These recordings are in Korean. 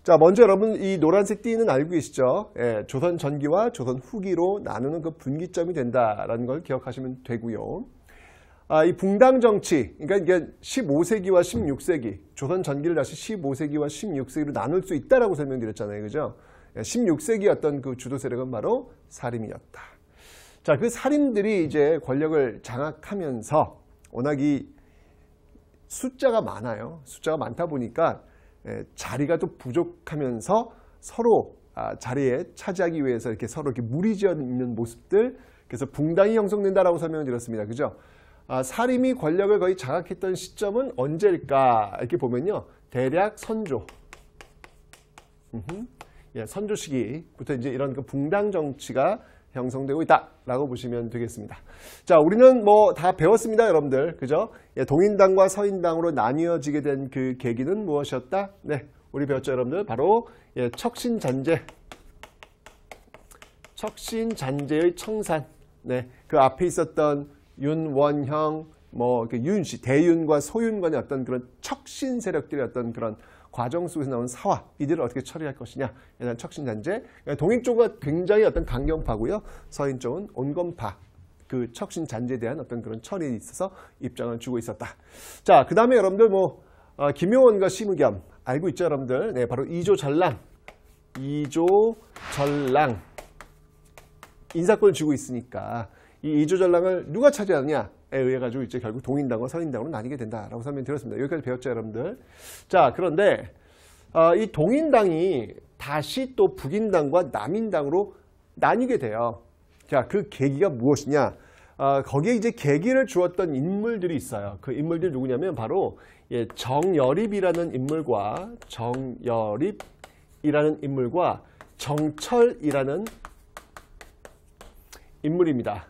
자, 먼저 여러분 이 노란색 띠는 알고 계시죠? 예, 조선 전기와 조선 후기로 나누는 그 분기점이 된다라는 걸 기억하시면 되고요. 이 붕당 정치, 그러니까 이게 15세기와 16세기, 조선 전기를 다시 15세기와 16세기로 나눌 수 있다라고 설명드렸잖아요, 그죠? 16세기 어떤 그 주도 세력은 바로 사림이었다. 자, 그 사림들이 이제 권력을 장악하면서 워낙 이 숫자가 많아요. 숫자가 많다 보니까 자리가 또 부족하면서 서로 자리에 차지하기 위해서 이렇게 서로 이렇게 무리지어 있는 모습들, 그래서 붕당이 형성된다라고 설명을 드렸습니다. 그죠? 사림이 권력을 거의 장악했던 시점은 언제일까? 이렇게 보면요. 대략 선조. 예, 선조 시기부터 이제 이런 그 붕당 정치가 형성되고 있다라고 보시면 되겠습니다. 자, 우리는 뭐 다 배웠습니다, 여러분들. 그죠? 예, 동인당과 서인당으로 나뉘어지게 된 그 계기는 무엇이었다? 네, 우리 배웠죠, 여러분들? 바로 예, 척신잔재. 척신잔재의 청산. 네, 그 앞에 있었던 윤원형, 뭐 윤씨, 대윤과 소윤 간의 어떤 그런 척신 세력들의 어떤 그런 과정 속에서 나온 사화, 이들을 어떻게 처리할 것이냐, 일단 척신잔재. 동인 쪽은 굉장히 어떤 강경파고요, 서인 쪽은 온건파, 그 척신잔재에 대한 어떤 그런 처리에 있어서 입장을 주고 있었다. 자, 그 다음에 여러분들 뭐 김용원과 심의겸 알고 있죠, 여러분들? 네, 바로 이조전랑, 이조전랑 인사권을 쥐고 있으니까 이 이조전랑을 누가 차지하느냐에 의해 가지고 이제 결국 동인당과 서인당으로 나뉘게 된다라고 설명드렸습니다. 여기까지 배웠죠, 여러분들? 자, 그런데 이 동인당이 다시 또 북인당과 남인당으로 나뉘게 돼요. 자, 그 계기가 무엇이냐? 거기에 이제 계기를 주었던 인물들이 있어요. 그 인물들이 누구냐면 바로 예, 정여립이라는 인물과 정철이라는 인물입니다.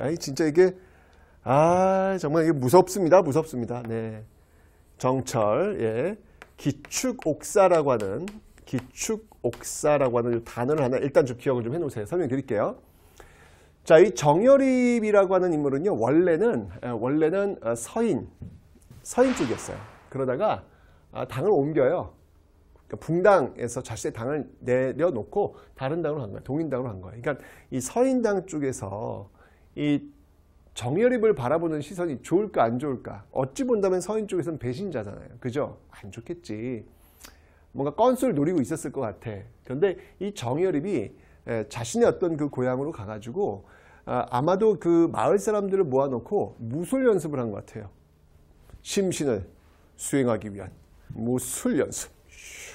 아이, 진짜 이게 정말 이게 무섭습니다. 네. 정철, 예. 기축옥사라고 하는 단어를 하나 일단 좀 기억을 좀 해놓으세요. 설명드릴게요. 자, 이 정여립이라고 하는 인물은요, 원래는 서인 쪽이었어요. 그러다가 당을 옮겨요. 그러니까 붕당에서 자신의 당을 내려놓고 다른 당으로 간 거예요. 동인당으로 간 거예요. 그러니까 이 서인당 쪽에서 이 정여립을 바라보는 시선이 좋을까 안 좋을까? 어찌 본다면 서인 쪽에서는 배신자잖아요. 그죠? 안 좋겠지. 뭔가 건수를 노리고 있었을 것 같아. 그런데 이 정여립이 자신의 어떤 그 고향으로 가가지고 아마도 그 마을 사람들을 모아놓고 무술 연습을 한 것 같아요. 심신을 수행하기 위한 무술 연습.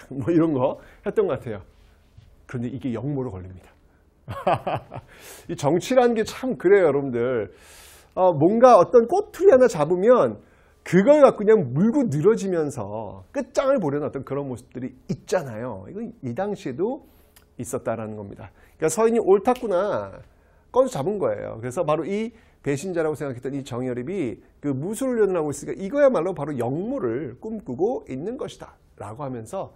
뭐 이런 거 했던 것 같아요. 그런데 이게 역모로 걸립니다. 이 정치라는 게 참 그래요, 여러분들. 뭔가 어떤 꼬투리 하나 잡으면 그걸 갖고 그냥 물고 늘어지면서 끝장을 보려는 어떤 그런 모습들이 있잖아요. 이건 이 당시에도 있었다라는 겁니다. 그러니까 서인이 옳았구나, 건수 잡은 거예요. 그래서 바로 이 배신자라고 생각했던 이 정여립이 그 무술훈련을 하고 있으니까 이거야말로 바로 역모를 꿈꾸고 있는 것이다 라고 하면서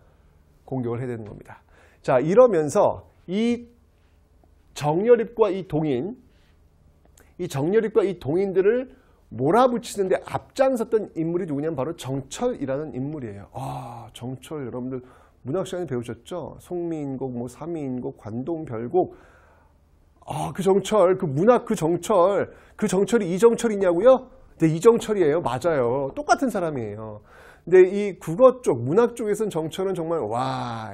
공격을 해야 되는 겁니다. 자, 이러면서 이 정여립과 이 동인들을 몰아붙이는데 앞장섰던 인물이 누구냐면 바로 정철이라는 인물이에요. 정철 여러분들 문학 시간에 배우셨죠? 송미인곡, 뭐 삼미인곡, 관동별곡. 그 정철, 그 문학 그 정철이 이정철이냐고요? 네, 이정철이에요. 맞아요. 똑같은 사람이에요. 근데 이 국어 쪽, 문학 쪽에서는 정철은 정말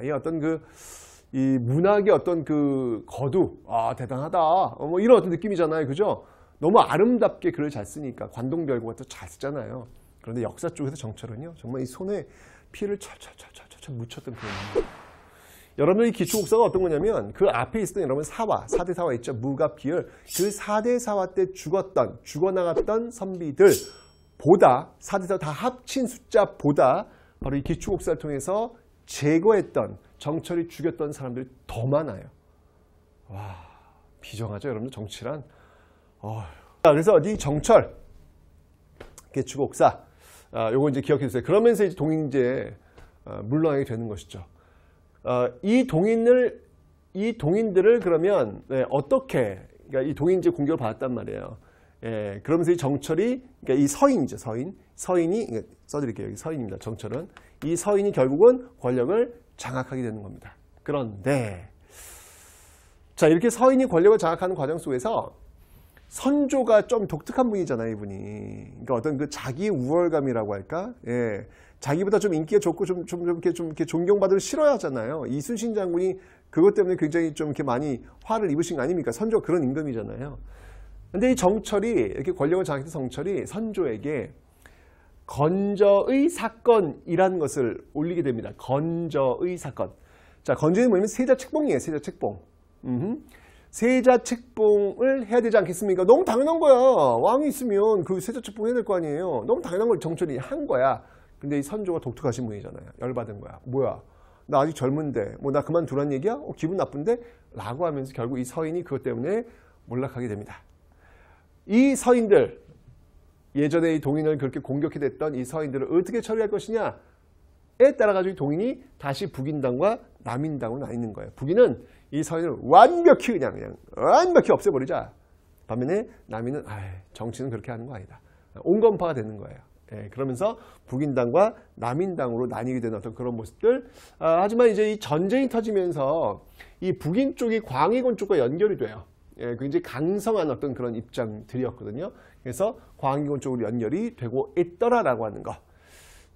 이 어떤 이 문학의 어떤 그 거두, 대단하다. 뭐 이런 어떤 느낌이잖아요. 그죠? 너무 아름답게 글을 잘 쓰니까 관동별곡 같은 잘 쓰잖아요. 그런데 역사 쪽에서 정철은요, 정말 이 손에 피를 철철 묻혔던 그런 겁니다. 여러분들 이 기초국사가 어떤 거냐면 그 앞에 있었던 여러분 사대 사화 있죠. 무갑기열. 그 4대 사화 때 죽어나갔던 선비들 보다 4대 사화 다 합친 숫자보다 바로 이 기초국사를 통해서 제거했던 정철이 죽였던 사람들이 더 많아요. 와, 비정하죠, 여러분들 정치란. 그래서 이 정철 기초국사 요거 이제 기억해 주세요. 그러면서 이제 동인제 물러나게 되는 것이죠. 이 동인들을 그러면 어떻게, 그러니까 이 동인제 공격을 받았단 말이에요. 그러면서 이 정철이, 그러니까 이 서인이죠, 서인이 써드릴게요. 여기 서인입니다. 정철은 이 서인이 결국은 권력을 장악하게 되는 겁니다. 그런데 자, 이렇게 서인이 권력을 장악하는 과정 속에서 선조가 좀 독특한 분이잖아요, 이분이. 그러니까 어떤 그 자기 우월감이라고 할까? 예. 자기보다 좀 인기가 좋고 좀 이렇게 존경받을 싫어하잖아요. 이순신 장군이 그것 때문에 굉장히 좀 이렇게 많이 화를 입으신 거 아닙니까? 선조가 그런 임금이잖아요. 근데 이 정철이, 이렇게 권력을 장악했던 정철이 선조에게 건저의 사건이라는 것을 올리게 됩니다. 건저의 사건. 자, 건저는 뭐냐면 세자책봉이에요, 세자책봉. 세자책봉을 해야 되지 않겠습니까? 너무 당연한 거야. 왕이 있으면 그 세자책봉 해야 될 거 아니에요. 너무 당연한 걸 정철이 한 거야. 근데 이 선조가 독특하신 분이잖아요. 열받은 거야. 뭐야? 나 아직 젊은데 뭐 나 그만두란 얘기야? 기분 나쁜데? 라고 하면서 결국 이 서인이 그것 때문에 몰락하게 됩니다. 이 서인들, 예전에 이 동인을 그렇게 공격해댔던 이 서인들을 어떻게 처리할 것이냐에 따라 가지고 동인이 다시 북인당과 남인당으로 나뉘는 거예요. 북인은 이 서인을 완벽히 그냥 완벽히 없애버리자. 반면에 남인은 정치는 그렇게 하는 거 아니다. 온건파가 되는 거예요. 예, 그러면서 북인당과 남인당으로 나뉘게 되는 어떤 그런 모습들. 하지만 이제 이 전쟁이 터지면서 이 북인 쪽이 광해군 쪽과 연결이 돼요. 예, 굉장히 강성한 어떤 그런 입장들이었거든요. 그래서 광해군 쪽으로 연결이 되고 있더라라고 하는 거.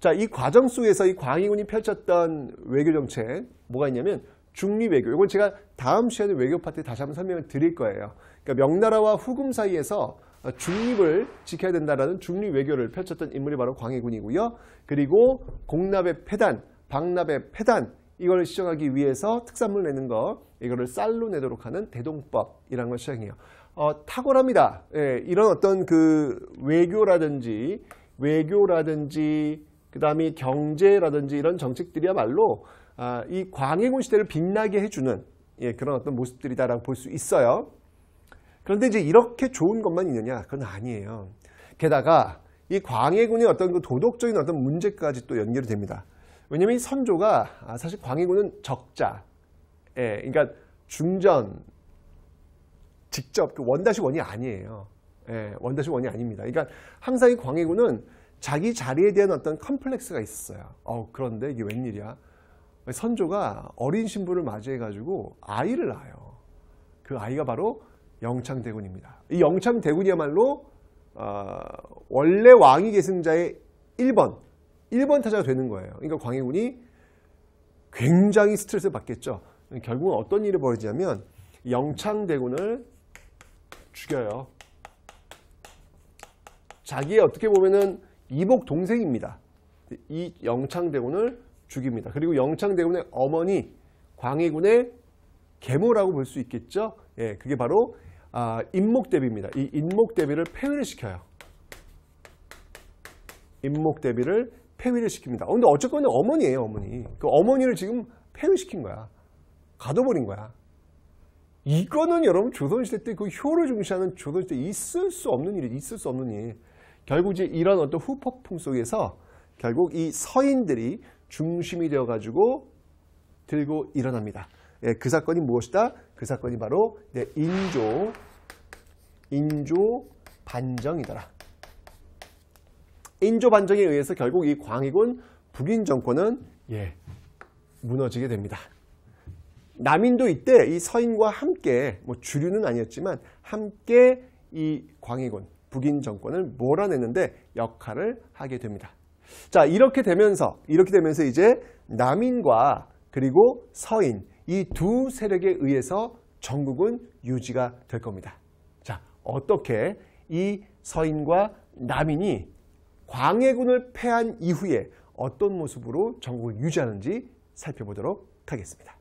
자, 이 과정 속에서 이 광해군이 펼쳤던 외교 정책 뭐가 있냐면 중립외교. 이건 제가 다음 시간에 외교 파트에 다시 한번 설명을 드릴 거예요. 그러니까 명나라와 후금 사이에서 중립을 지켜야 된다라는 중립외교를 펼쳤던 인물이 바로 광해군이고요. 그리고 공납의 폐단, 박납의 폐단 이걸 시정하기 위해서 특산물 내는 거 이거를 쌀로 내도록 하는 대동법이라는 걸 시작해요. 탁월합니다. 예, 이런 어떤 그 외교라든지 그다음에 경제라든지 이런 정책들이야말로 이 광해군 시대를 빛나게 해주는 그런 어떤 모습들이다라고 볼 수 있어요. 그런데 이제 이렇게 좋은 것만 있느냐? 그건 아니에요. 게다가 이 광해군의 어떤 그 도덕적인 어떤 문제까지 또 연결이 됩니다. 왜냐면 이 선조가 사실 광해군은 적자, 그러니까 중전, 직접 그 원다시 원이 아니에요. 원다시 원이 아닙니다. 그러니까 항상 이 광해군은 자기 자리에 대한 어떤 컴플렉스가 있었어요. 그런데 이게 웬일이야? 선조가 어린 신부를 맞이해가지고 아이를 낳아요. 그 아이가 바로 영창대군입니다. 이 영창대군이야말로 원래 왕위 계승자의 1번 타자가 되는 거예요. 그러니까 광해군이 굉장히 스트레스를 받겠죠. 결국은 어떤 일이 벌어지냐면 영창대군을 죽여요. 자기의 어떻게 보면은 이복 동생입니다. 이 영창대군을 죽입니다. 그리고 영창대군의 어머니 광해군의 계모라고 볼 수 있겠죠. 예, 그게 바로 인목대비입니다. 이 인목대비를 폐위를 시켜요. 인목대비를 폐위를 시킵니다. 근데 어쨌거나 어머니예요, 어머니. 그 어머니를 지금 폐위시킨 거야. 가둬버린 거야. 이거는 여러분 조선시대 때 그 효를 중시하는 조선시대 있을 수 없는 일이 있을 수 없는 일. 결국 이제 이런 어떤 후폭풍 속에서 결국 이 서인들이 중심이 되어가지고 들고 일어납니다. 예, 그 사건이 무엇이다? 그 사건이 바로 인조 반정이더라. 인조 반정에 의해서 결국 이 광해군 북인 정권은 무너지게 됩니다. 남인도 이때 이 서인과 함께 뭐 주류는 아니었지만 함께 이 광해군 북인 정권을 몰아내는데 역할을 하게 됩니다. 자, 이렇게 되면서 이제 남인과 그리고 서인 이 두 세력에 의해서 전국은 유지가 될 겁니다. 자, 어떻게 이 서인과 남인이 광해군을 패한 이후에 어떤 모습으로 전국을 유지하는지 살펴보도록 하겠습니다.